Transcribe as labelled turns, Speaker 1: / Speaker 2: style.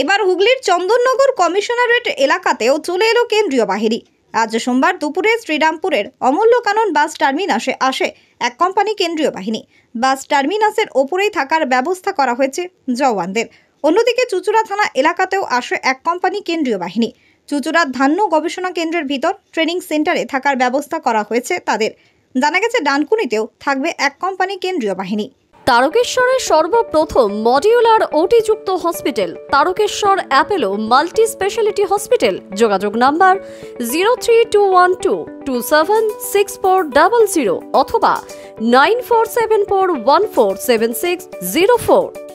Speaker 1: এবার হুগলির চন্দননগর কমিশনারেট এলাকাতেও চলে এলো কেন্দ্রীয় বাহিনী। আজ সোমবার দুপুরে শ্রীরামপুরের অমূল্যকানন বাস টার্মিনাসে আসে এক কোম্পানি কেন্দ্রীয় বাহিনী। বাস টার্মিনাসের ওপরেই থাকার ব্যবস্থা করা হয়েছে জওয়ানদের। অন্যদিকে চুঁচুড়া থানা এলাকাতেও আসে এক কোম্পানি কেন্দ্রীয় বাহিনী। চুঁচুড়ার ধান্য গবেষণা কেন্দ্রের ভিতর ট্রেনিং সেন্টারে থাকার ব্যবস্থা করা হয়েছে তাদের। জানা গেছে ডানকুনিতেও থাকবে এক কোম্পানি কেন্দ্রীয় বাহিনী।
Speaker 2: তারকেশ্বরের সর্বপ্রথম মডিউলার ওটি যুক্ত hospital Tarakeswar Apollo multi speciality hospital. যোগাযোগ নাম্বার 03212276400 অথবা 9474147604।